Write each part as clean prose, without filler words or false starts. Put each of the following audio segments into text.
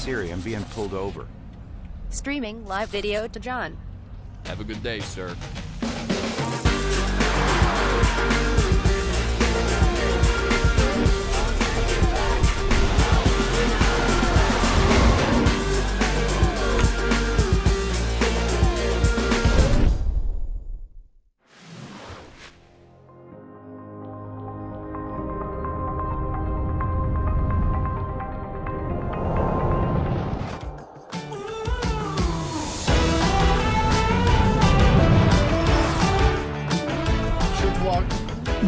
Siri, I'm being pulled over. Streaming live video to John. Have a good day, sir.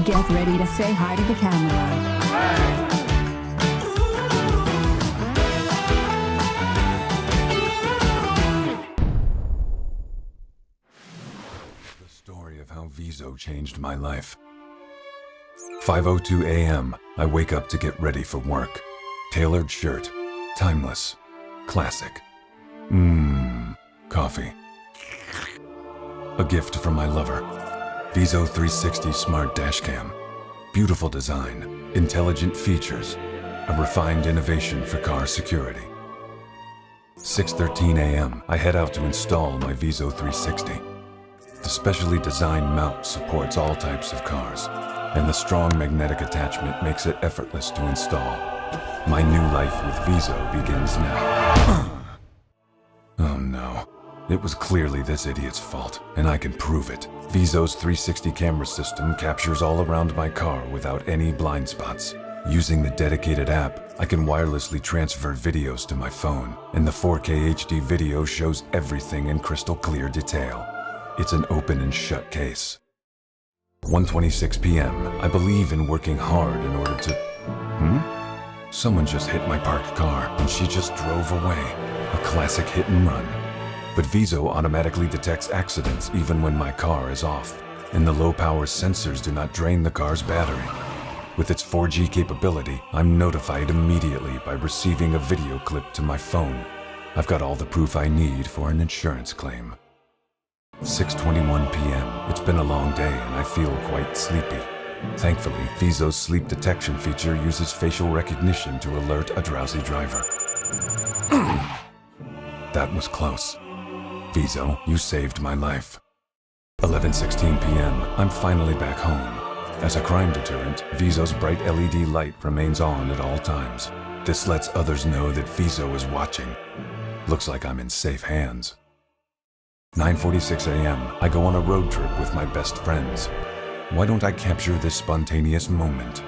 Get ready to say hi to the camera. The story of how VEZO changed my life. 5:02 a.m. I wake up to get ready for work. Tailored shirt. Timeless. Classic. Coffee. A gift from my lover. VEZO 360 Smart Dashcam. Beautiful design, intelligent features, a refined innovation for car security. 6:13 a.m. I head out to install my VEZO 360. The specially designed mount supports all types of cars, and the strong magnetic attachment makes it effortless to install. My new life with VEZO begins now. Oh no. It was clearly this idiot's fault, and I can prove it. VEZO's 360 camera system captures all around my car without any blind spots. Using the dedicated app, I can wirelessly transfer videos to my phone, and the 4K HD video shows everything in crystal clear detail. It's an open and shut case. 1:26 p.m. I believe in working hard in order to... Someone just hit my parked car, and she just drove away. A classic hit and run. But VEZO automatically detects accidents even when my car is off, and the low-power sensors do not drain the car's battery. With its 4G capability, I'm notified immediately by receiving a video clip to my phone. I've got all the proof I need for an insurance claim. 6:21 p.m. It's been a long day and I feel quite sleepy. Thankfully, VEZO's sleep detection feature uses facial recognition to alert a drowsy driver. That was close. VEZO, you saved my life. 11:16 p.m. I'm finally back home. As a crime deterrent, VEZO's bright LED light remains on at all times. This lets others know that VEZO is watching. Looks like I'm in safe hands. 9:46 a.m. I go on a road trip with my best friends. Why don't I capture this spontaneous moment?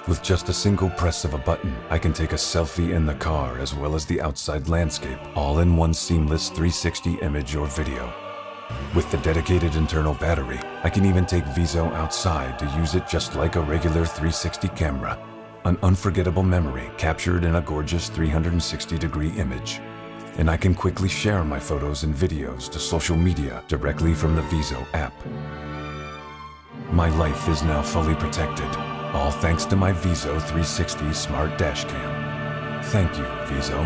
With just a single press of a button, I can take a selfie in the car as well as the outside landscape, all in one seamless 360 image or video. With the dedicated internal battery, I can even take VEZO outside to use it just like a regular 360 camera. An unforgettable memory captured in a gorgeous 360-degree image. And I can quickly share my photos and videos to social media directly from the VEZO app. My life is now fully protected. All thanks to my VEZO 360 Smart Dashcam. Thank you, VEZO.